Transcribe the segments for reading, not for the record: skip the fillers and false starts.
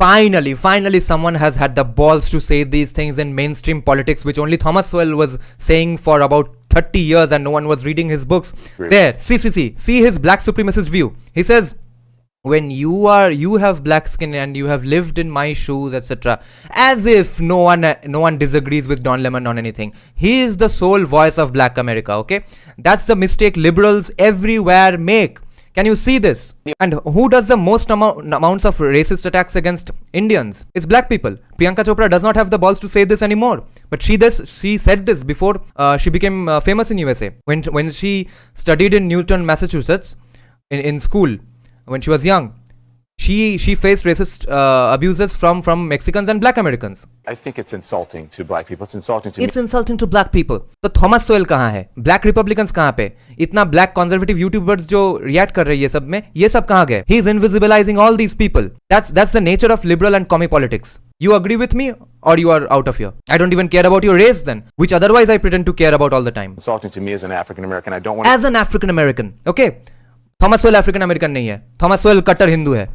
Finally, someone has had the balls to say these things in mainstream politics, which only Thomas Sowell was saying for about 30 years and no one was reading his books. Great. There, see his black supremacist view. He says, when you have black skin and you have lived in my shoes, etc., as if no one disagrees with Don Lemon on anything. He is the sole voice of black America, okay? That's the mistake liberals everywhere make. Can you see this? And who does the most amounts of racist attacks against Indians? It's black people. Priyanka Chopra does not have the balls to say this anymore. But she said this before she became famous in USA. When she studied in Newton, Massachusetts, in school, when she was young, she faced racist abuses from Mexicans and black Americans. I think it's insulting to black people. It's insulting to It's insulting to black people. तो Thomas सोएल कहाँ है? Black Republicans कहाँ पे? इतना black conservative YouTubers जो react कर रहे हैं ये सब में, ये सब कहाँ गए? He is invisibilizing all these people. That's the nature of liberal and commie politics. You agree with me or you are out of here? I don't even care about your race then, which otherwise I pretend to care about all the time. insulting to me as an African American. I don't want As an African American, okay? Thomas Sowell African American नहीं है. Thomas सोएल कट्टर हिंदू है.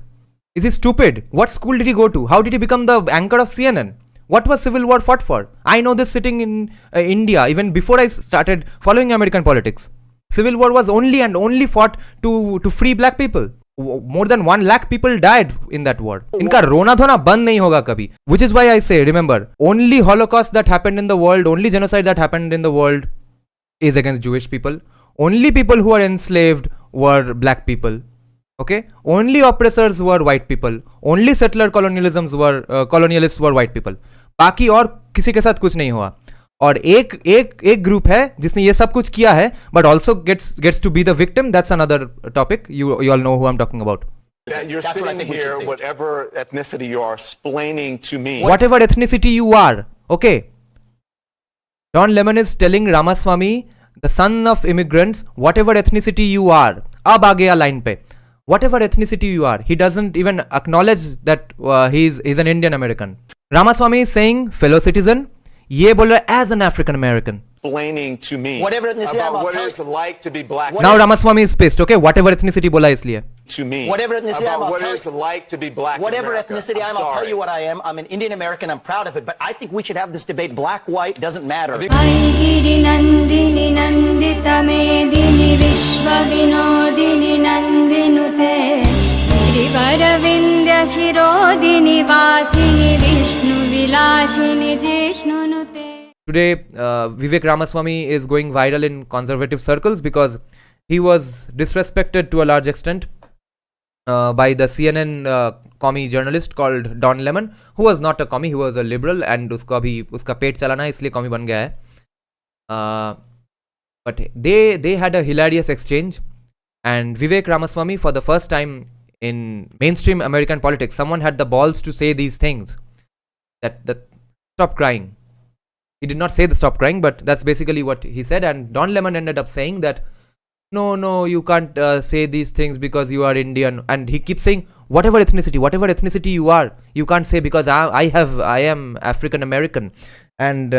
Is he stupid? What school did he go to? How did he become the anchor of CNN? What was Civil War fought for? I know this sitting in India, even before I started following American politics. Civil War was only fought to free black people. More than 1 lakh people died in that war. इनका रोना धोना बंद नहीं होगा कभी. Which is why I say, remember, only Holocaust that happened in the world, only genocide that happened in the world is against Jewish people. Only people who are enslaved were black people. Okay, only oppressors were white people. Only settler colonialists were white people. बाकी और किसी के साथ कुछ नहीं हुआ. और एक ग्रुप है जिसने ये सब कुछ किया है, but also gets to be the victim. That's another topic. You all know who I'm talking about. You're sitting here, whatever ethnicity you are, explaining to me. Whatever ethnicity you are, okay. Don Lemon is telling Ramaswamy, the son of immigrants, whatever ethnicity you are. अब आ गया line पे. Whatever ethnicity you are, he doesn't even acknowledge that he's an Indian American. Ramaswamy is saying fellow citizen, ये बोल रहा है as an African American. Explaining to me whatever ethnicity about what it's like to be black. Now Ramaswamy is pissed, okay? Whatever ethnicity बोला इसलिए. To me whatever ethnicity about what it's like to be black. Whatever America. ethnicity I am, I'll tell you what I am. I'm an Indian American. I'm proud of it. But I think we should have this debate. Black, white, doesn't matter. ऐगिरि Nandini नन्दितमेदिनि विश्वविनोदिनि नन्दिनुते गिरिवरविन्द्यशिरोदिनि वासिनि विष्णुविलासिनि जिष्णुनुते. Today, Vivek Ramaswamy is going viral in conservative circles because he was disrespected to a large extent by the CNN commie journalist called Don Lemon, who was not a commie, he was a liberal, and उसका पेट चलाना है इसलिए commie बन गया है. But they had a hilarious exchange, and Vivek Ramaswamy, for the first time in mainstream American politics, someone had the balls to say these things. That stop crying. He did not say the stop crying, but that's basically what he said. And Don Lemon ended up saying that, no, you can't say these things because you are Indian. And he keeps saying, whatever ethnicity you are, you can't say because I am African American. And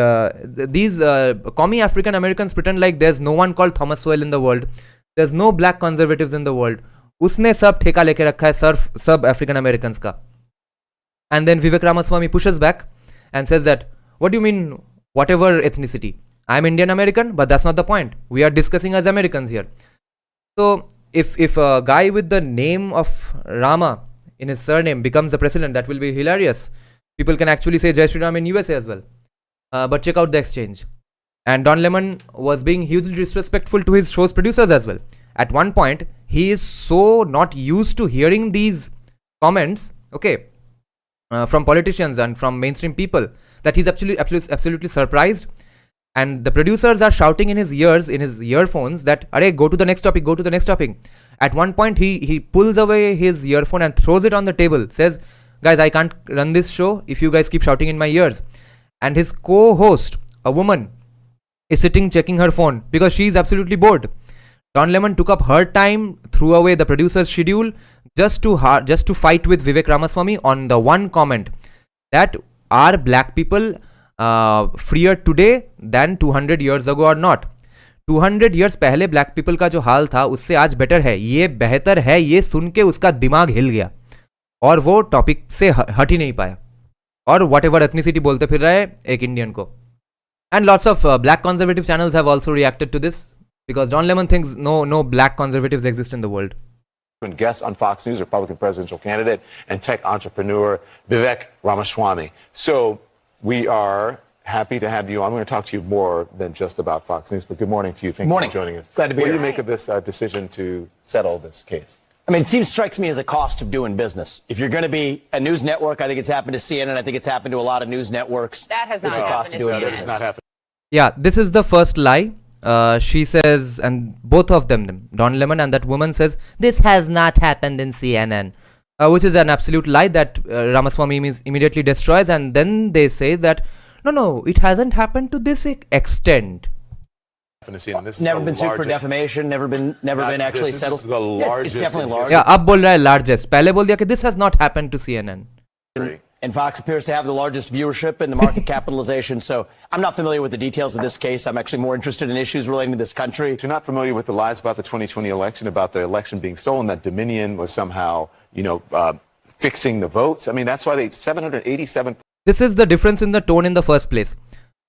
these commie African Americans pretend like there's no one called Thomas Sowell in the world. There's no black conservatives in the world. उसने सब ठेका लेके रखा है सब African Americans का. And then Vivek Ramaswamy pushes back and says that, what do you mean, whatever ethnicity? I'm Indian American, but that's not the point. We are discussing as Americans here. So if a guy with the name of Rama in his surname becomes the president, that will be hilarious. People can actually say Jai Shri Ram in USA as well. But check out the exchange. And Don Lemon was being hugely disrespectful to his show's producers as well. At one point, he is so not used to hearing these comments, okay, from politicians and from mainstream people, that he's absolutely surprised. And the producers are shouting in his ears, in his earphones, that, "Arey, go to the next topic, go to the next topic." At one point, he pulls away his earphone and throws it on the table, says, "Guys, I can't run this show if you guys keep shouting in my ears." And his co-host, a woman, is sitting checking her phone because she is absolutely bored. Don Lemon took up her time, threw away the producer's schedule just to fight with Vivek Ramaswamy on the one comment that are black people freer today than 200 years ago or not. 200 years पहले black people का जो हाल था उससे आज better है, ये बेहतर है, ये सुन के उसका दिमाग हिल गया. और वो टॉपिक से हट ही नहीं पाया, और वट एवर एथनिसिटी बोलते फिर रहे एक इंडियन को. And lots of black conservative channels have also reacted to this, because Don Lemon thinks no black conservatives exist in the world. Guest on Fox News, Republican presidential candidate and tech entrepreneur Vivek Ramaswamy. So we are happy to have you on. I'm going to talk to you more than just about Fox News, but good morning to you. Thank you for joining us. Glad to be here. What do you make of this decision to settle this case? I mean, it strikes me as a cost of doing business. If you're going to be a news network, I think it's happened to CNN. I think it's happened to a lot of news networks. That has not It's a cost of doing happened to business. It's not happening. Yeah, this is the first lie. She says, and both of them, Don Lemon and that woman says, this has not happened in CNN, which is an absolute lie that Ramaswamy immediately destroys, and then they say that, no, it hasn't happened to this extent. This is Never the been sued for largest- defamation. Never been actually this settled. is the Yeah, it's largest definitely in large. Yeah, अब बोल रहा है largest. पहले बोल दिया कि this has not happened to CNN. And Fox appears to have the largest viewership and the market capitalization. So I'm not familiar with the details of this case. I'm actually more interested in issues relating to this country. If you're not familiar with the lies about the 2020 election, about the election being stolen, that Dominion was somehow, fixing the votes. I mean, that's why 787. This is the difference in the tone in the first place.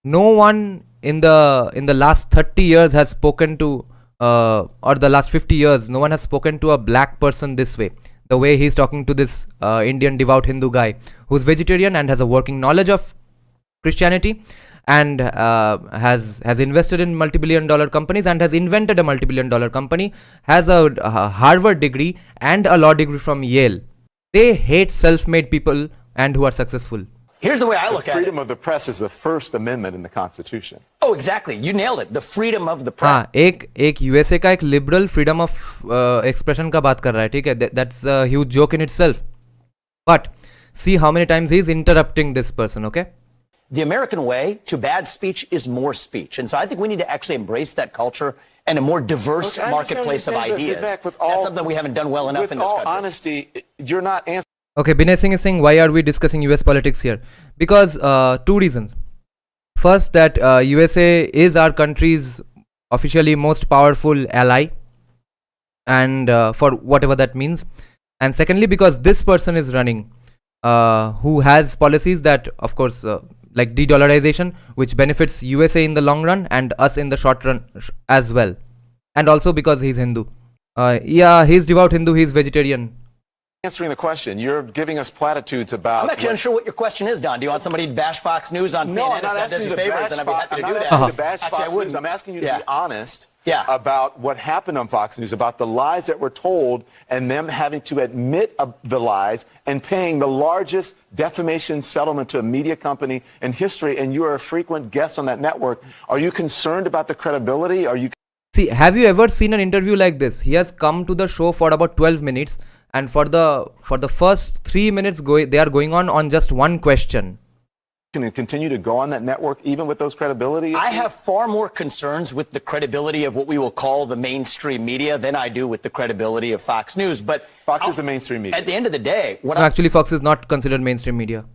No one in the last 30 years has spoken to, or the last 50 years, no one has spoken to a black person this way. The way he's talking to this Indian devout Hindu guy who's vegetarian and has a working knowledge of Christianity, and has invested in multi-billion-dollar companies, and has invented a multi-billion-dollar company, has a Harvard degree and a law degree from Yale. They hate self-made people and who are successful. Here's the way I look at it. Freedom of the press is the First Amendment in the Constitution. Oh, exactly. You nailed it. The freedom of the press. हाँ, एक USA का एक liberal freedom of expression का बात कर रहा है, ठीक है, that's a huge joke in itself, but see how many times he is interrupting this person. Okay, The American way to bad speech is more speech. And so I think we need to actually embrace that culture and a more diverse Look, I marketplace of understand, but ideas. Vivek, with That's all- something we haven't done well enough With in this all country. honesty, you're not answering. okay, Binay Singh is saying, why are we discussing US politics here? Because two reasons. First, that USA is our country's officially most powerful ally, and for whatever that means. And secondly, because this person is running who has policies that, of course, like de-dollarization, which benefits USA in the long run and us in the short run as well. And also because he's Hindu. Yeah, he's devout Hindu, he's vegetarian. Answering the question. You're giving us platitudes about. I'm actually unsure what your question is, Don. Do you want somebody to bash Fox News on No, CNN? I'm not If that does asking you you to favors, bash then I'd be Fox. happy I'm to do not that. asking you to bash Actually, I Fox News. wouldn't. I'm asking you to Yeah. be honest Yeah. about what happened on Fox News, about the lies that were told, and them having to admit the lies and paying the largest defamation settlement to a media company in history. And you are a frequent guest on that network. Are you concerned about the credibility? Are you? See, have you ever seen an interview like this? He has come to the show for about 12 minutes, and for the first 3 minutes they are going on just one question. Can you continue to go on that network even with those credibility? I have far more concerns with the credibility of what we will call the mainstream media than I do with the credibility of Fox News. But Fox is the mainstream media. at the end of the day, what No, actually, Fox is not considered mainstream media.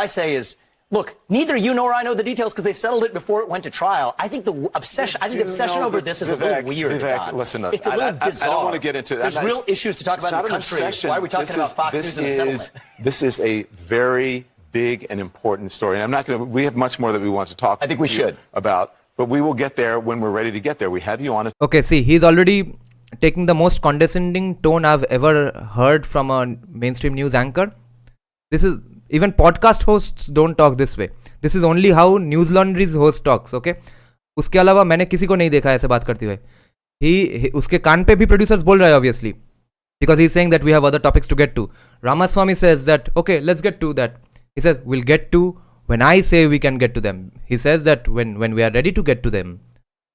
I say is, look, neither you nor I know the details because they settled it before it went to trial. I think the obsession over this is a little weird. Vivek, Don. listen, it's a little bizarre. I don't want to get into. There's real issues to talk it's about in not the an country. obsession. Why are we talking about Fox News and a settlement? This is a very big and important story. And I'm not going to. We have much more that we want to talk. I think we to you should. about, but we will get there when we're ready to get there. We have you on it. Okay, see, he's already taking the most condescending tone I've ever heard from a mainstream news anchor. This is, even podcast hosts don't talk this way. This is only how News Laundry's host talks, okay? उसके अलावा मैंने किसी को नहीं देखा ऐसे बात करते हुए. उसके कान पे भी producers बोल रहा है, obviously, because he's saying that we have other topics to get to. Ramaswamy says that, okay, let's get to that. He says, we'll get to when I say we can get to them. He says that when we are ready to get to them.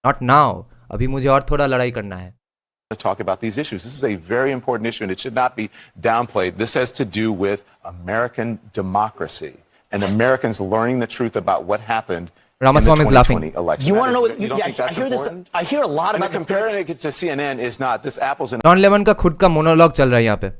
Not now. अभी मुझे और थोड़ा लड़ाई करना है. To talk about these issues. This is a very important issue, and it should not be downplayed. This has to do with American democracy and Americans learning the truth about what happened. Ramaswamy is laughing. Election. You want to know? You don't think I that's hear this. important? I hear a lot And about the comparing it to CNN is not. This apples and Don Lemon का खुद का monologue चल रहा है यहाँ पे.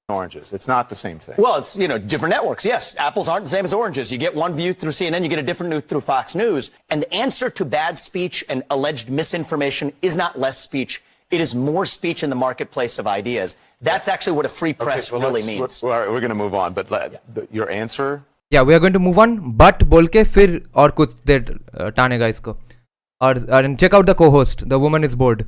oranges. It's not the same thing. Well, it's, different networks. Yes, apples aren't the same as oranges. You get one view through CNN, you get a different view through Fox News. And the answer to bad speech and alleged misinformation is not less speech. It is more speech in the marketplace of ideas. That's actually what a free press really means. We're going to move on, but your answer? Yeah, we are going to move on. But बोल के फिर और कुछ देर टानेगा इसको. And check out the co-host. The woman is bored.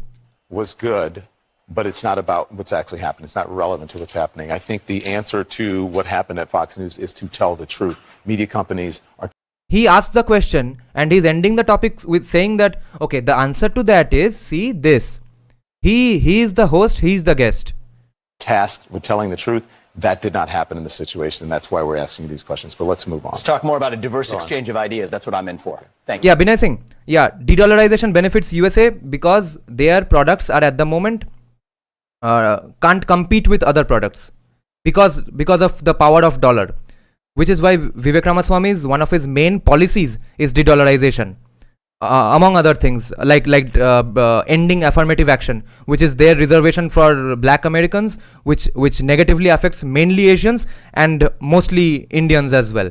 Was good, but it's not about what's actually happened. It's not relevant to what's happening. I think the answer to what happened at Fox News is to tell the truth. Media companies are. He asks the question and he's ending the topic with saying that, okay, the answer to that is, see this. He is the host, he is the guest. Tasked with telling the truth. That did not happen in this situation, and that's why we're asking you these questions. But let's move on. Let's talk more about a diverse exchange of ideas. That's what I'm in for. Thank you. Yeah, Binay Singh. Yeah, de-dollarization benefits USA because their products are at the moment can't compete with other products because of the power of dollar, which is why Vivek Ramaswamy's one of his main policies is de-dollarization. Among other things, like ending affirmative action, which is their reservation for black Americans, which negatively affects mainly Asians and mostly Indians as well.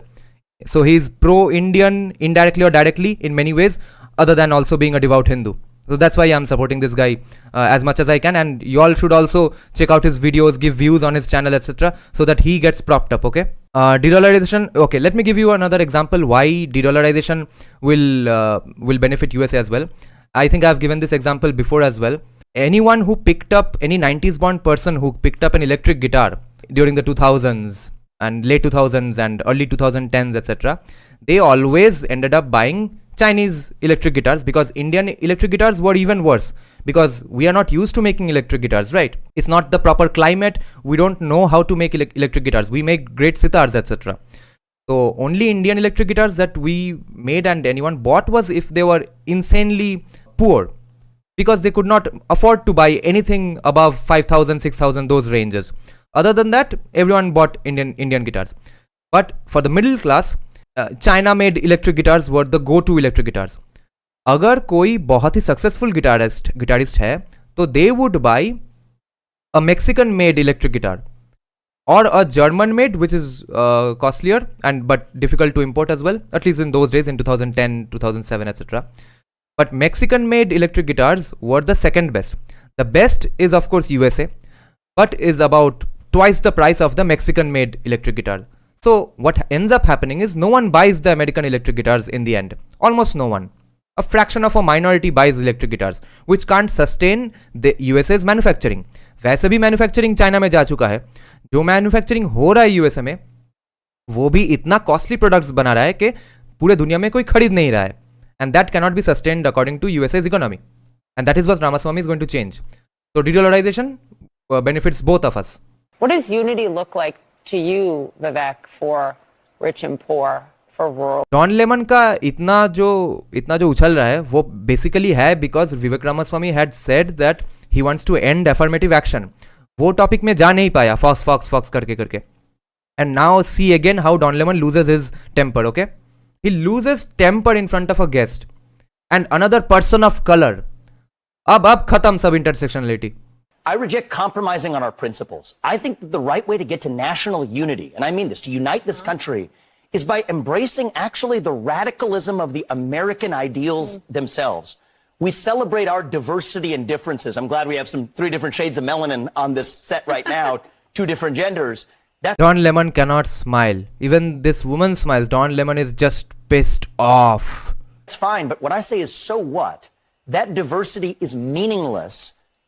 So he's pro-Indian indirectly or directly in many ways, other than also being a devout Hindu. So that's why I'm supporting this guy as much as I can, and you all should also check out his videos, give views on his channel, etc., so that he gets propped up. Okay. De-dollarization. Okay, let me give you another example why de-dollarization will benefit USA as well. I think I've given this example before as well. Anyone who picked up any 90s born person who picked up an electric guitar during the 2000s and late 2000s and early 2010s, etc., they always ended up buying Chinese electric guitars because Indian electric guitars were even worse because we are not used to making electric guitars, right? It's not the proper climate. We don't know how to make electric guitars. We make great sitars, etc. So only Indian electric guitars that we made and anyone bought was if they were insanely poor because they could not afford to buy anything above 5,000, 6,000, those ranges. Other than that, everyone bought Indian guitars. But for the middle class, China made electric guitars were the go-to electric guitars. अगर कोई बहुत ही successful guitarist है तो they would buy a Mexican made electric guitar or a German made, which is costlier and but difficult to import as well, at least in those days in 2010, 2007, etc. But Mexican made electric guitars were the second best. The best is of course USA, but is about twice the price of the Mexican made electric guitar. So what ends up happening is no one buys the American electric guitars in the end. Almost no one. A fraction of a minority buys electric guitars, which can't sustain the USA's manufacturing. वैसे भी manufacturing China में जा चुका है. जो manufacturing हो रहा है USA में, वो भी इतना costly products बना रहा है कि पूरे दुनिया में कोई खरीद नहीं रहा है. And that cannot be sustained according to USA's economy. And that is what Ramaswamy is going to change. So de-dollarization benefits both of us. What does unity look like to you, Vivek, for rich and poor, for rural? Don Lemon का इतना जो उछल रहा है वो basically है because Vivek Ramaswamy had said that he wants to end affirmative action. वो topic में जा नहीं पाया फॉक्स करके and now see again how Don Lemon loses his temper. Okay, he loses temper in front of a guest and another person of colour. अब खत्म सब intersectionality. I reject compromising on our principles. I think that the right way to get to national unity, and I mean this, to unite this country, is by embracing actually the radicalism of the American ideals themselves. We celebrate our diversity and differences. I'm glad we have 3 different shades of melanin on this set right now, 2 different genders. Don Lemon cannot smile. Even this woman smiles. Don Lemon is just pissed off. It's fine, but what I say is, so what? That diversity is meaningless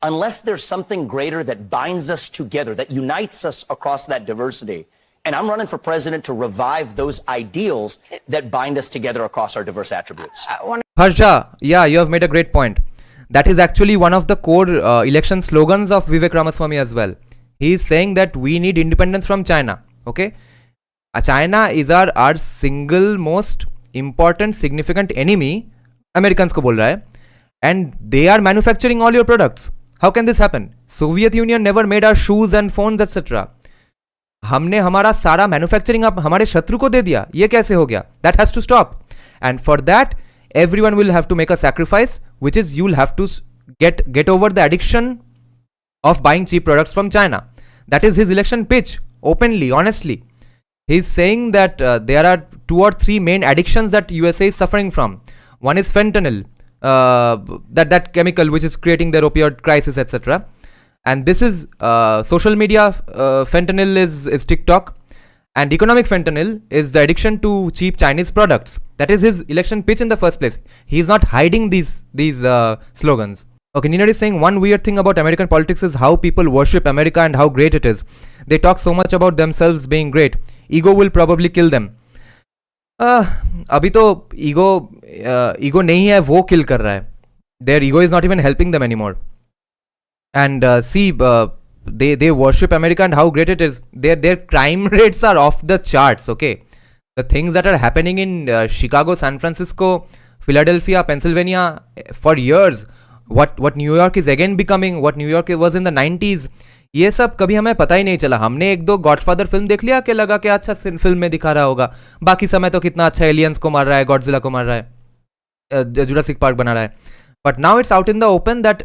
unless there's something greater that binds us together, that unites us across that diversity. And I'm running for president to revive those ideals that bind us together across our diverse attributes. Harsha, yeah, you have made a great point. That is actually one of the core election slogans of Vivek Ramaswamy as well. He is saying that we need independence from China. Okay? China is our single most important, significant enemy. Americans को बोल रहा है. And they are manufacturing all your products. How can this happen? Soviet Union never made our shoes and phones, etc. हमने हमारा सारा manufacturing अब हमारे शत्रु को दे दिया. ये कैसे हो गया? That has to stop. And for that, everyone will have to make a sacrifice, which is you'll have to get over the addiction of buying cheap products from China. That is his election pitch, openly, honestly. He's saying that there are 2 or 3 main addictions that USA is suffering from. One is fentanyl. that chemical which is creating their opioid crisis, etc. And this is social media fentanyl is TikTok, and economic fentanyl is the addiction to cheap Chinese products. That is his election pitch in the first place. He is not hiding these slogans. Okay, Nina is saying one weird thing about American politics is how people worship America and how great it is. They talk so much about themselves being great. Ego will probably kill them. अभी तो ego नहीं है, वो kill कर रहा है. Their ego is not even helping them anymore. And see, they worship America and how great it is. Their crime rates are off the charts. Okay, the things that are happening in Chicago, San Francisco, Philadelphia, Pennsylvania for years. What New York is again becoming, what New York was in the 90s, ये सब कभी हमें पता ही नहीं चला. हमने एक दो गॉडफादर फिल्म देख लिया कि लगा कि अच्छा फिल्म में दिखा रहा होगा, बाकी समय तो कितना अच्छा एलियंस को मार रहा है, गॉडजिला को मार रहा है, जुरासिक पार्क बना रहा है. But now it's out in the open that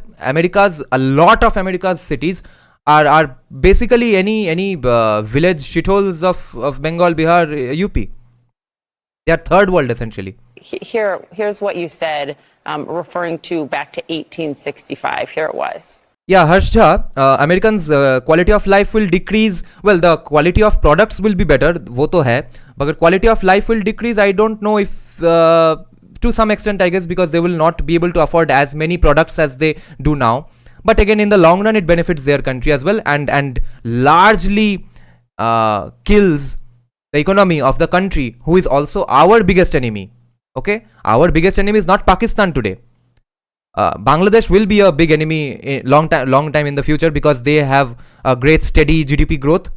a lot of America's cities are basically any village shitholes of Bengal, Bihar, UP. They are third world essentially. Here's what you said, referring to back to 1865. Here it was. Yeah, Harsh Jha, Americans' quality of life will decrease. Well, the quality of products will be better, वो तो है. But quality of life will decrease. I don't know if to some extent, I guess, because they will not be able to afford as many products as they do now. But again, in the long run, it benefits their country as well, and largely kills the economy of the country, who is also our biggest enemy. Okay, our biggest enemy is not Pakistan today. Bangladesh will be a big enemy in long time in the future, because they have a great steady GDP growth,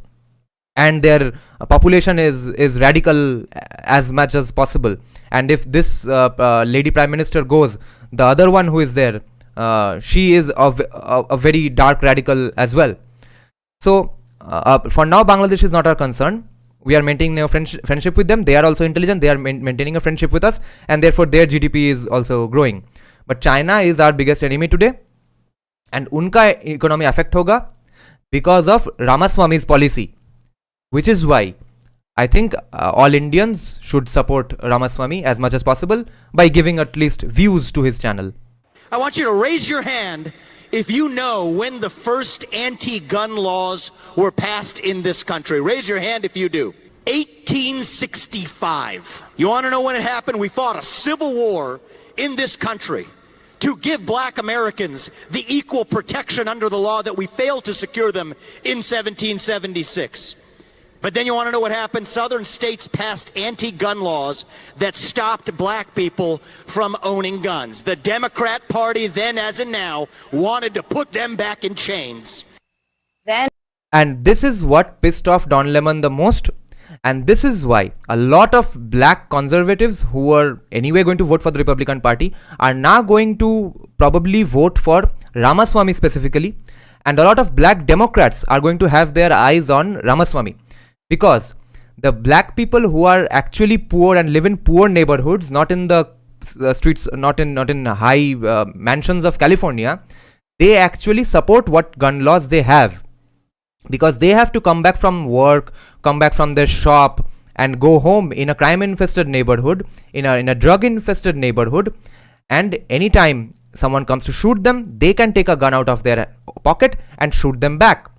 and their population is radical as much as possible. And if this lady prime minister goes, the other one who is there, she is a very dark radical as well. So for now, Bangladesh is not our concern. We are maintaining a friendship with them. They are also intelligent. They are maintaining a friendship with us, and therefore their GDP is also growing. But China is our biggest enemy today, and unka economy affect hoga because of Ramaswamy's policy, which is why I think all Indians should support Ramaswamy as much as possible by giving at least views to his channel. I want you to raise your hand if you know when the first anti-gun laws were passed in this country. Raise your hand if you do. 1865. You want to know when it happened? We fought a civil war in this country to give black Americans the equal protection under the law that we failed to secure them in 1776. But then you want to know what happened? Southern states passed anti-gun laws that stopped black people from owning guns. The Democrat Party then, as in now, wanted to put them back in chains. And this is what pissed off Don Lemon the most. And this is why a lot of black conservatives who were anyway going to vote for the Republican Party are now going to probably vote for Ramaswamy specifically. And a lot of black Democrats are going to have their eyes on Ramaswamy. Because the black people who are actually poor and live in poor neighborhoods, not in the streets, not in high mansions of California, they actually support what gun laws they have. Because they have to come back from work, come back from their shop, and go home in a crime-infested neighborhood, in a drug-infested neighborhood, and anytime someone comes to shoot them, they can take a gun out of their pocket and shoot them back.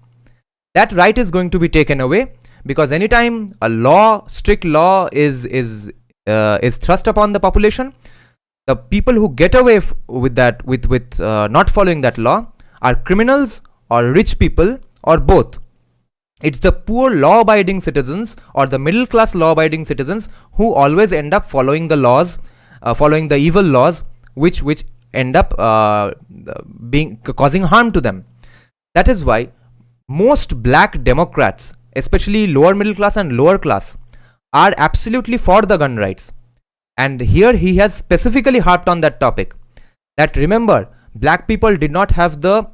That right is going to be taken away, because anytime a strict law is thrust upon the population, the people who get away with that, with not following that law, are criminals or rich people, or both. It's the poor law-abiding citizens or the middle-class law-abiding citizens who always end up following the laws, following the evil laws, which end up causing harm to them. That is why most black Democrats, especially lower middle class and lower class, are absolutely for the gun rights. And here he has specifically harped on that topic. That remember, black people did not have the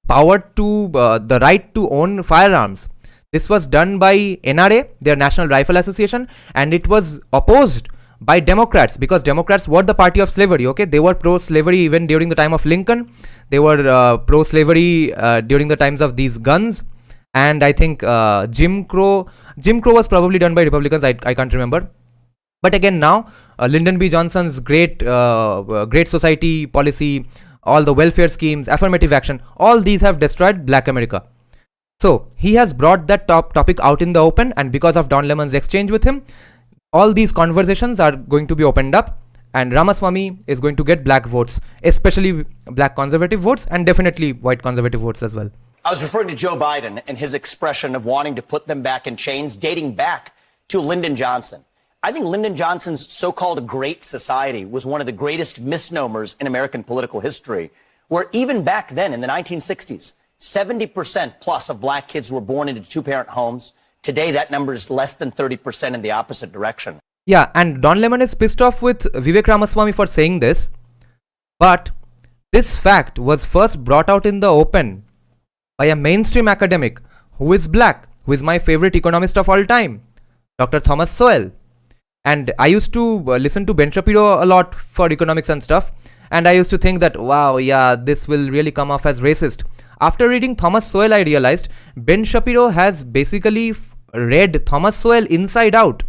power to the right to own firearms. This was done by NRA, their National Rifle Association, and it was opposed by Democrats, because Democrats were the party of slavery. Okay, they were pro-slavery even during the time of Lincoln. They were pro-slavery during the times of these guns. And I think Jim Crow was probably done by Republicans. I can't remember. But again, now Lyndon B. Johnson's great society policy, all the welfare schemes, affirmative action, all these have destroyed Black America. So he has brought that topic out in the open, and because of Don Lemon's exchange with him, all these conversations are going to be opened up, and Ramaswamy is going to get black votes, especially black conservative votes, and definitely white conservative votes as well. I was referring to Joe Biden and his expression of wanting to put them back in chains, dating back to Lyndon Johnson. I think Lyndon Johnson's so-called Great Society was one of the greatest misnomers in American political history, where even back then in the 1960s, 70% plus of black kids were born into two-parent homes. Today, that number is less than 30% in the opposite direction. Yeah, and Don Lemon is pissed off with Vivek Ramaswamy for saying this, but this fact was first brought out in the open by a mainstream academic who is black, who is my favorite economist of all time, Dr. Thomas Sowell. And I used to listen to Ben Shapiro a lot for economics and stuff, and I used to think that, wow, yeah, this will really come off as racist. After reading Thomas Sowell, I realized Ben Shapiro has basically read Thomas Sowell inside out.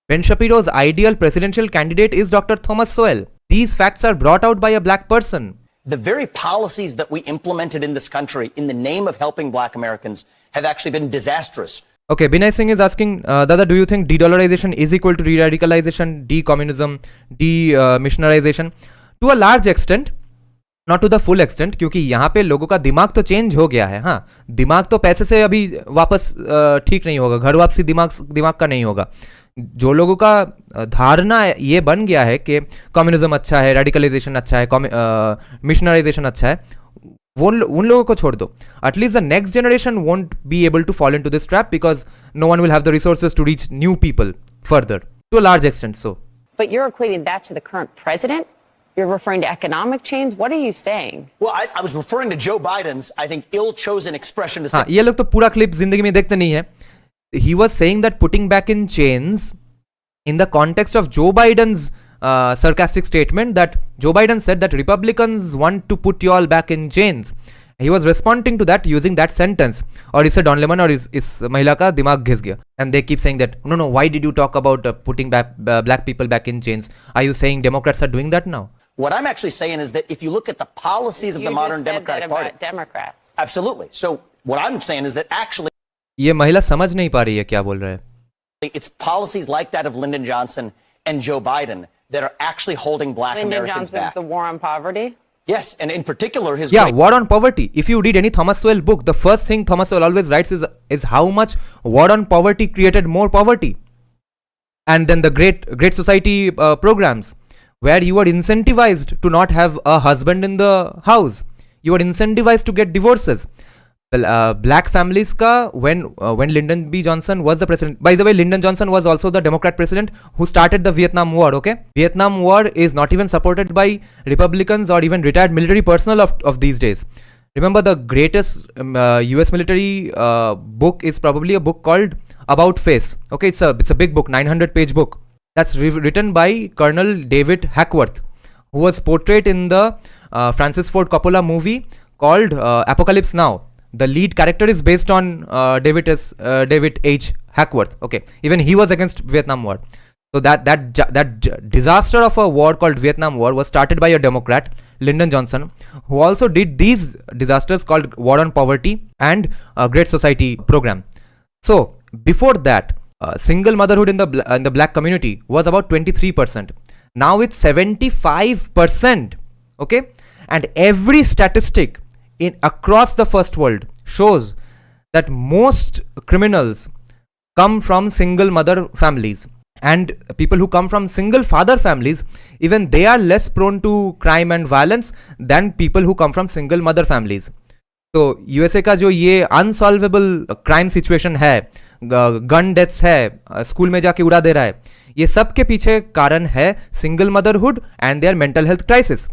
Ben Shapiro's ideal presidential candidate is Dr. Thomas Sowell. These facts are brought out by a black person. The very policies that we implemented in this country in the name of helping black Americans have actually been disastrous. Okay, Binay Singh is asking, Dada, do you think de-dollarization is equal to re-radicalization, de-communism, de-missionarization? To a large extent, not to the full extent, क्योंकि यहाँ पे लोगों का दिमाग तो change हो गया है. हाँ, दिमाग तो पैसे से अभी वापस ठीक नहीं होगा, घर वापसी दिमाग का नहीं होगा. जो लोगों का धारणा ये बन गया है कि कम्युनिज्म अच्छा है, रेडिकलाइजेशन अच्छा है, मिशनराइजेशन अच्छा है, उन लोगों को छोड़ दो. At least the next generation won't be able to fall into this trap because no one will have the resources to reach new people further to a large extent. So But you're equating that to the current president? You're referring to economic change? What are you saying? Well, I was referring to Joe Biden's, I think, ill-chosen expression to say... हाँ, ये लोग तो पूरा clip जिंदगी में देखते नहीं है. He was saying that putting back in chains in the context of Joe Biden's sarcastic statement that Joe Biden said that Republicans want to put you all back in chains. He was responding to that using that sentence. और इससे don lemon और इस महिला का दिमाग घिस गया. And they keep saying that, no, why did you talk about putting back black people back in chains? Are you saying Democrats are doing that now? What I'm actually saying is that if you look at the policies of the modern Democratic Party... Democrats. Absolutely. So what I'm saying is that actually... ये महिला समझ नहीं पा रही है क्या बोल रहा है. It's policies like that of Lyndon Johnson and Joe Biden that are actually holding black Lyndon Americans Johnson's back. the war on poverty? Yes, and in particular his... Yeah, War on Poverty. If you read any Thomas Sowell book, the first thing Thomas Sowell always writes is how much War on Poverty created more poverty. And then the Great Society programs, where you were incentivized to not have a husband in the house. You were incentivized to get divorces. Black families ka when Lyndon B. Johnson was the president. By the way, Lyndon Johnson was also the Democrat president who started the Vietnam War. Okay, Vietnam War is not even supported by Republicans or even retired military personnel of these days. Remember, the greatest U.S. military book is probably a book called About Face. Okay, it's a big book, 900-page book. That's written by Colonel David Hackworth, who was portrayed in the Francis Ford Coppola movie called Apocalypse Now. The lead character is based on David H. Hackworth. Okay, even he was against Vietnam War. So that disaster of a war called Vietnam War was started by a Democrat, Lyndon Johnson, who also did these disasters called War on Poverty and Great Society program. So before that, single motherhood in the black community was about 23%. Now it's 75%. Okay, and every statistic across the first world shows that most criminals come from single mother families, and people who come from single father families, even they are less prone to crime and violence than people who come from single mother families. तो USA का जो ये unsolvable crime situation है, gun deaths है, school में जाके उड़ा दे रहा है, ये सब के पीछे कारण है single motherhood and their mental health crisis.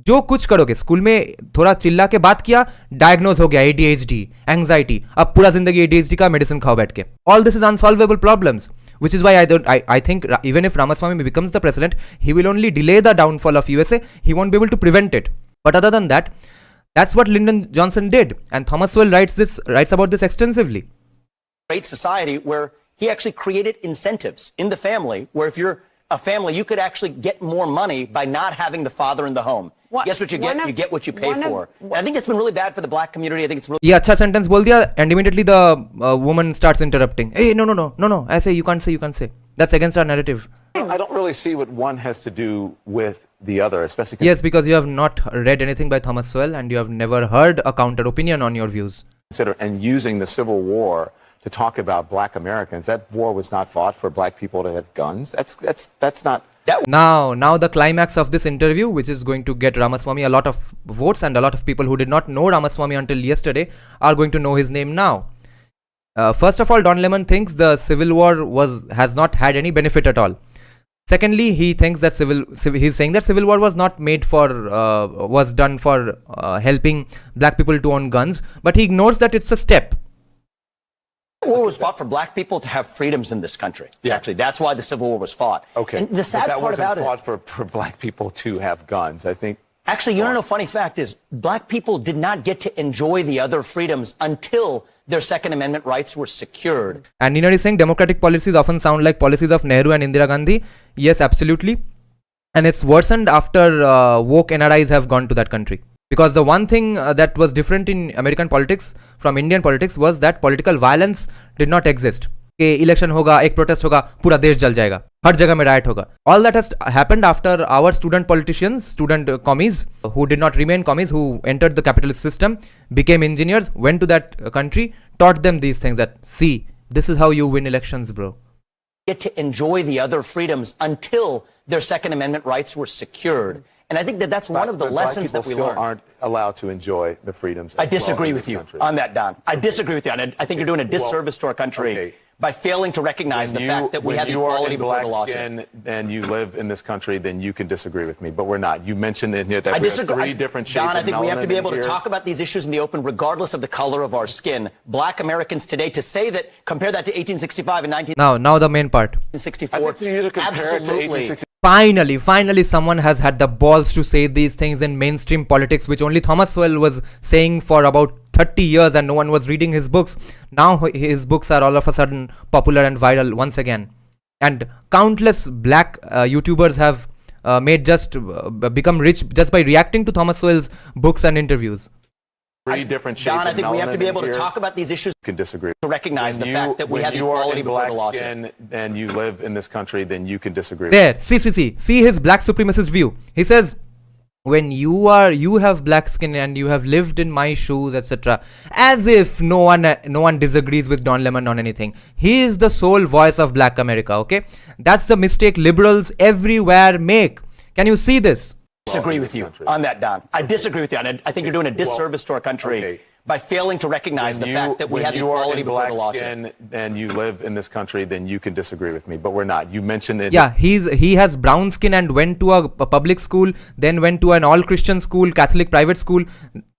जो कुछ करोगे, स्कूल में थोड़ा चिल्ला के बात किया, डायग्नोज हो गया ADHD, एंग्जाइटी, अब पूरा जिंदगी ADHD का मेडिसिन खाओ बैठ के. All this is unsolvable problems, which is why I think even if Ramaswamy becomes the president, he will only delay the downfall of USA. He won't be able to prevent it. But other than that, that's what Lyndon Johnson did, and Thomas Sowell writes about this extensively. Great society where he actually created incentives in the family where if you're a family, you could actually get more money by not having the father in the home. Guess what you get? You get what you pay for. And I think it's been really bad for the black community. I think it's really ये अच्छा sentence बोल दिया and immediately the woman starts interrupting. Hey, no. ऐसे you can't say. That's against our narrative. I don't really see what one has to do with the other, especially. Yes, because you have not read anything by Thomas Sowell and you have never heard a counter opinion on your views. Consider and using the Civil War to talk about black Americans. That war was not fought for black people to have guns. That's not. Now the climax of this interview, which is going to get Ramaswamy a lot of votes, and a lot of people who did not know Ramaswamy until yesterday are going to know his name now. First of all, Don Lemon thinks the Civil War has not had any benefit at all. Secondly, he thinks that he's saying that Civil War was not made for was done for helping black people to own guns, but he ignores that it's a step. The war was fought for black people to have freedoms in this country. Yeah. Actually, that's why the Civil War was fought. Okay. And the sad but that part wasn't about fought it. for black people to have guns. I think. Actually, you know, funny fact is, black people did not get to enjoy the other freedoms until their Second Amendment rights were secured. And Nina is saying democratic policies often sound like policies of Nehru and Indira Gandhi. Yes, absolutely. And it's worsened after woke NRIs have gone to that country. Because the one thing that was different in American politics from Indian politics was that political violence did not exist. कि election होगा, एक protest होगा, पूरा देश जल जाएगा, हर जगह में राइट होगा. All that has happened after our student politicians, student commies who did not remain commies, who entered the capitalist system, became engineers, went to that country, taught them these things that, see, this is how you win elections, bro. Get to enjoy the other freedoms until their Second Amendment rights were secured. And I think that that's one of the lessons that we still learned. aren't allowed to enjoy the freedoms. I disagree with you on that, Don. I disagree with you. And I think you're doing a disservice to our country by failing to recognize the fact that we have equality before the law. When you are in black skin and you live in this country, then you can disagree with me. But we're not. You mentioned in here that we have three different shades of melanin. Don, I think we have to be able to talk about these issues in the open, regardless of the color of our skin. Black Americans today, to say that, compare that to 1865 and 1964. Now the main part. I think for you to compare it to 1865. Finally, someone has had the balls to say these things in mainstream politics, which only Thomas Sowell was saying for about 30 years and no one was reading his books. Now his books are all of a sudden popular and viral once again. And countless black YouTubers have become rich just by reacting to Thomas Sowell's books and interviews. Three different shades Don, I think of we have to be melanin able to here. talk about these issues. You can disagree. To recognize the fact that we have equality before the law. When you are in black skin and you live in this country, then you can disagree. There, see his black supremacist view. He says, when you have black skin and you have lived in my shoes, etc., as if no one disagrees with Don Lemon on anything. He is the sole voice of black America. Okay, that's the mistake liberals everywhere make. Can you see this? I disagree with you on that, Don. I disagree with you. And I think you're doing a disservice to our country by failing to recognize the fact that we have equality before the law. When you are in black skin and you live in this country, then you can disagree with me. But we're not. You mentioned it. Yeah, he has brown skin and went to a public school, then went to an all-Christian school, Catholic private school.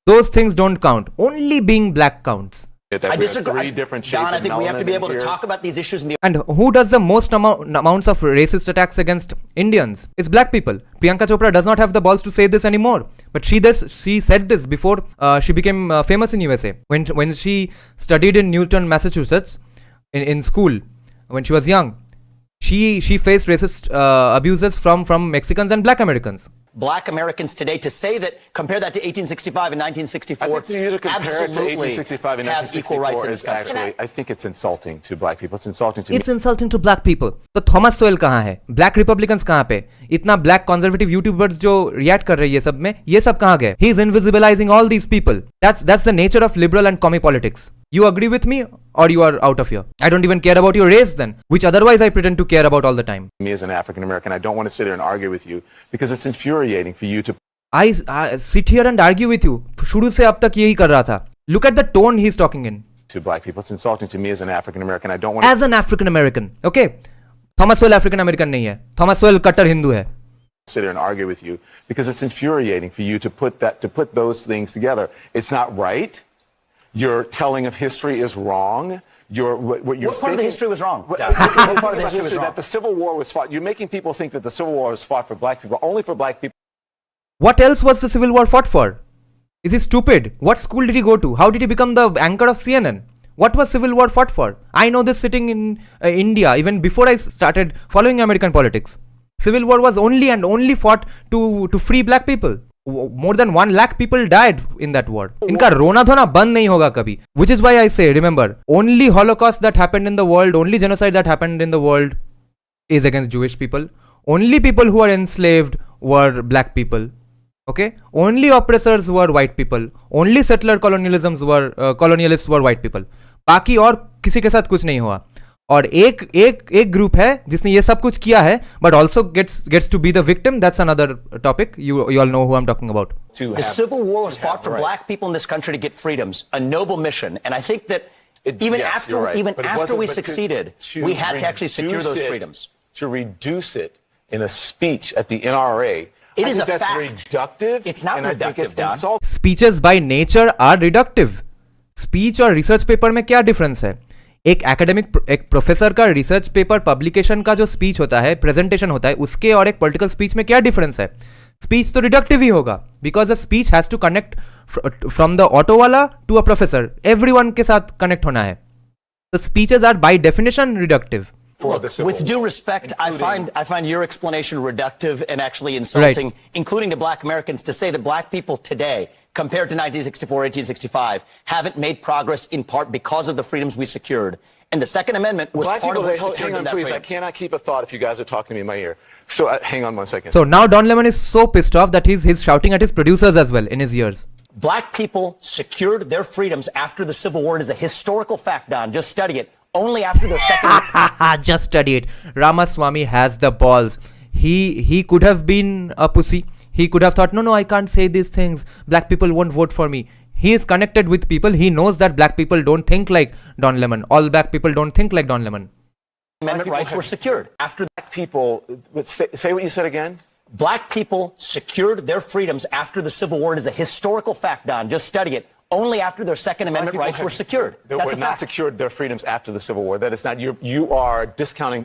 Those things don't count. Only being black counts. I disagree. Three different shades Don, I think we have to be able to talk about these issues in the. And who does the most amounts of racist attacks against Indians? It's black people. Priyanka Chopra does not have the balls to say this anymore. But she said this before she became famous in USA. When she studied in Newton, Massachusetts, in school, when she was young, she faced racist abuses from Mexicans and black Americans. Black Americans today, to say that, compare that to 1865 and 1964. I think for you to compare it to 1865 and have equal rights 1964 in this is country. actually, I think it's insulting to black people. It's insulting to me. It's insulting to black people. तो Thomas सोएल कहाँ है? Black Republicans कहाँ पे? इतना black conservative YouTubers जो react कर रहे हैं ये सब में, ये सब कहाँ गए? He is invisibilizing all these people. That's the nature of liberal and commie politics. You agree with me or you are out of here? I don't even care about your race then, which otherwise I pretend to care about all the time. Me as an African American, I don't want to sit here and argue with you because it's infuriating for you to. I sit here and argue with you. शुरू से अब तक यही कर रहा था. Look at the tone he's talking in. To black people, it's insulting to me as an African American. I don't want. As an African American, okay. Thomas Sowell African American नहीं है. Thomas Sowell कट्टर हिंदू है. Sit here and argue with you because it's infuriating for you to put those things together. It's not right. Your telling of history is wrong. What part of the history was wrong? What part of the history was wrong? That the Civil War was fought. You're making people think that the Civil War was fought for black people, only for black people. What else was the Civil War fought for? Is he stupid? What school did he go to? How did he become the anchor of CNN? What was Civil War fought for? I know this sitting in India even before I started following American politics. Civil War was only and only fought to free black people. More than 1 lakh people died in that war. इनका रोना धोना बंद नहीं होगा कभी. Which is why I say, remember, only Holocaust that happened in the world, only genocide that happened in the world is against Jewish people. Only people who are enslaved were black people. Okay? Only oppressors were white people. Only settler colonialists were white people. बाकी और किसी के साथ कुछ नहीं हुआ. और एक ग्रुप है जिसने ये सब कुछ किया है, but also gets to be the victim. That's another topic. You all know who I'm talking about. The Civil War was fought for black people in this country to get freedoms, a noble mission. And I think that even after we succeeded, we had to actually secure those freedoms. To reduce it in a speech at the NRA, it is a that's fact. Reductive. It's not and I think reductive, it's Don. insulting. Speeches by nature are reductive. Speech और research paper में क्या difference है? एक professor का research paper publication का जो speech होता है, प्रेजेंटेशन होता है, उसके और एक पॉलिटिकल स्पीच में क्या डिफरेंस है? स्पीच तो रिडक्टिव ही होगा, because the speech has to connect from the auto वाला टू अ प्रोफेसर, एवरीवन के साथ कनेक्ट होना है. The speeches are by definition reductive. With due respect, I find your explanation reductive and actually insulting, right, including to black Americans, to say that black people today, compared to 1964, 1865, haven't made progress in part because of the freedoms we secured. And the Second Amendment was black part people, of what secured hang on, that please. freedom. I cannot keep a thought if you guys are talking to me in my ear. So hang on 1 second. So now Don Lemon is so pissed off that he's shouting at his producers as well in his ears. Black people secured their freedoms after the Civil War. It is a historical fact, Don. Just study it. Only after the second. Just study it. Ramaswamy has the balls. He could have been a pussy. He could have thought, no, I can't say these things. Black people won't vote for me. He is connected with people. He knows that black people don't think like Don Lemon. All black people don't think like Don Lemon. Amendment rights were secured after black people. Say what you said again. Black people secured their freedoms after the Civil War. It is a historical fact, Don. Just study it. Only after their Second Amendment rights were secured. They were not secured their freedoms after the Civil War. That is not. You are discounting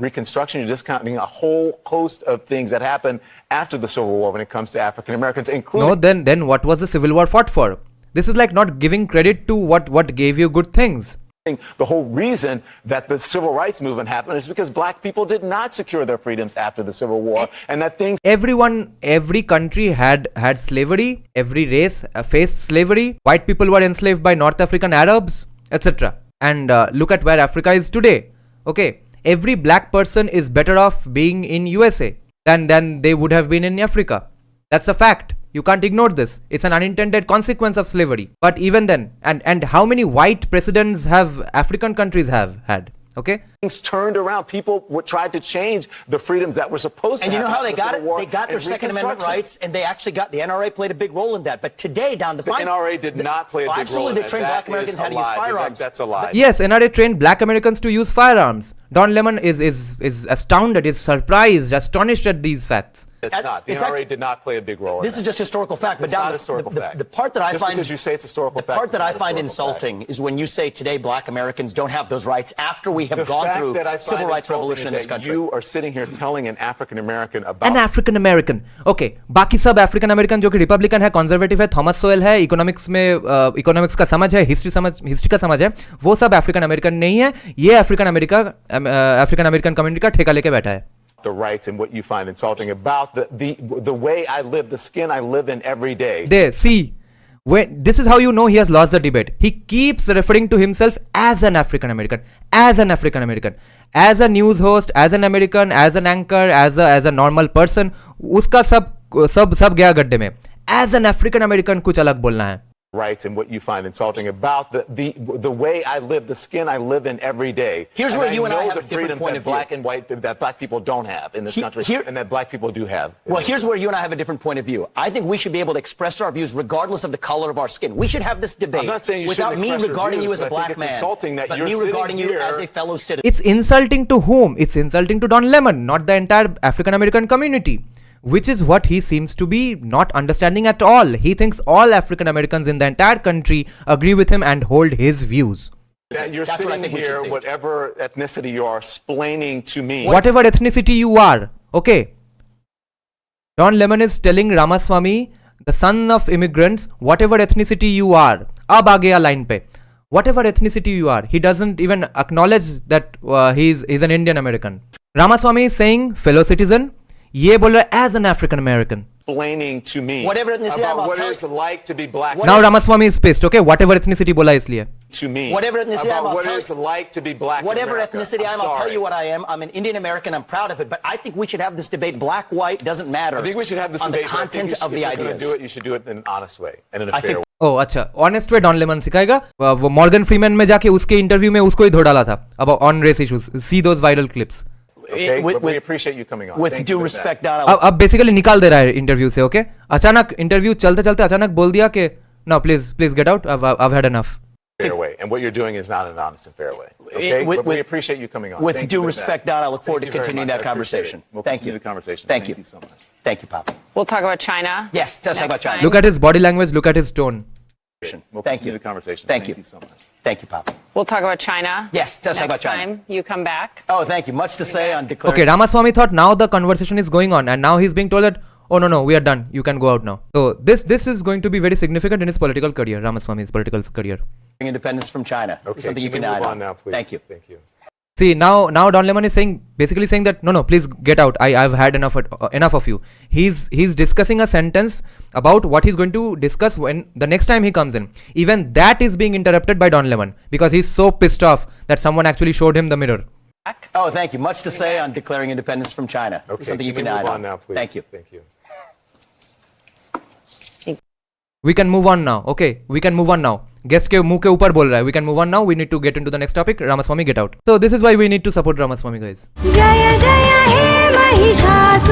Reconstruction. You're discounting a whole host of things that happened after the Civil War when it comes to African Americans, including. No, then what was the Civil War fought for? This is like not giving credit to what gave you good things. The whole reason that the civil rights movement happened is because black people did not secure their freedoms after the Civil War, and that things. Every country had slavery. Every race faced slavery. White people were enslaved by North African Arabs, etc. And look at where Africa is today. Okay, every black person is better off being in USA than they would have been in Africa. That's a fact. You can't ignore this. It's an unintended consequence of slavery. But even then, and how many white presidents have African countries have had? Okay? Things turned around. People tried to change the freedoms that were supposed to. And you know how they got it? War They got their Second Amendment rights, and they actually got the NRA played a big role in that. But today, down the NRA did not play a big role. Absolutely, they trained black Americans how to use firearms. That's a lie. Yes, NRA trained black Americans to use firearms. Don Lemon is astounded, is surprised, astonished at these facts. It's not. The NRA did not play a big role. This is just historical fact. But not historical fact. The part that I find, because you say it's historical fact. The part that I find insulting is when you say today black Americans don't have those rights after we have gone through civil rights revolution in this country. You are sitting here telling an African American about an African American. Okay, बाकी सब African American जो कि Republican है, conservative है, Thomas सोएल है, economics में economics का समझ है, हिस्ट्री का समझ है, वो सब African American नहीं है. ये African American community का ठेका लेके बैठा है. The rights and what you find insulting about the way I live, the skin I live in every day. There, see, this is how you know he has lost the debate. He keeps referring to himself as an African American, as a news host, as an American, as an anchor, as a normal person. उसका सब गया गड्ढे में. As an African American कुछ अलग बोलना है. Rights and what you find insulting about the way I live, the skin I live in every day. Here's where you and I have a different point of view. Black and white that black people don't have in this country, and that black people do have. Well, here's where you and I have a different point of view. I think we should be able to express our views regardless of the color of our skin. We should have this debate I'm not saying you without me regarding you as a black man, but me regarding you as a fellow citizen. It's insulting to whom? It's insulting to Don Lemon, not the entire African American community. Which is what he seems to be not understanding at all. He thinks all African Americans in the entire country agree with him and hold his views. You're sitting here, whatever ethnicity you are, explaining to me. Whatever ethnicity you are, okay. Don Lemon is telling Ramaswamy, the son of immigrants, whatever ethnicity you are. Ab aa gaya line pe. Whatever ethnicity you are. He doesn't even acknowledge that he's an Indian American. Ramaswamy is saying fellow citizen, ये बोल रहा है as an African American. Explaining to me Whatever ethnicity I'm, about I'll what tell it's you. like to be black. Now Ramaswamy is pissed, okay? Whatever ethnicity बोला इसलिए. To me Whatever ethnicity about I'm, I'll what tell it's you. like to be black. in Whatever America. ethnicity I'm I'll tell sorry. you what I am. I'm an Indian American. I'm proud of it. But I think we should have this debate. Black, white, doesn't matter. I think we should have this on debate. the content of the If you're ideas. going to do it, you should do it in an honest way and in a I fair think- way. Oh अच्छा, honest way don lemon सिखाएगा. वो Morgan Freeman में जाके उसके interview में उसको ही धो डाला था अब on race issues. See those viral clips. Okay? With- but we with- appreciate you coming on. With Thank due you for that. respect, Donna. अब बेसिकली निकाल दे रहा है इंटरव्यू से. ओके अचानक इंटरव्यू चलते चलते अचानक बोल दिया कि no please get out, I've had enough. Fair way. And what you're doing is not an honest and fair way. Okay? with- but we with- appreciate you coming on. with Thank due you for respect, that. Donna, I look forward to Thank you very continuing much. that I appreciate conversation. it. We'll Thank continue you. the conversation. Thank you. so much. Thank you, Papa. We'll talk about China. Yes, let's talk about next China. time. Look at his body language, look at his tone. We'll Thank continue you. the conversation. Thank you. so much. Thank you, Papa. We'll talk about China. Yes, let's talk next about China. time you come back. Oh, thank you. Much to say on declaring. Okay, Ramaswamy thought now the conversation is going on and now he's being told that, oh no, we are done. You can go out now. So this is going to be very significant in his political career, Ramaswamy's political career. Independence from China. Okay. Something you can can we move add on now, please? Thank you. Thank you. See, now Don Lemon is basically saying that no, please get out. I've had enough of you. He's discussing a sentence about what he's going to discuss when the next time he comes in. Even that is being interrupted by Don Lemon because he's so pissed off that someone actually showed him the mirror. Oh, thank you. Much to say on declaring independence from China. Okay. Something you can can we add move on now, please? Thank you. Thank you. We can move on now. Okay, we can move on now. Guest के मुंह के ऊपर बोल रहा है. We can move on now. We need to get into the next topic. Ramaswamy, get out. So this is why we need to support Ramaswamy, guys. जय जय हे महिषासुरमर्दिनी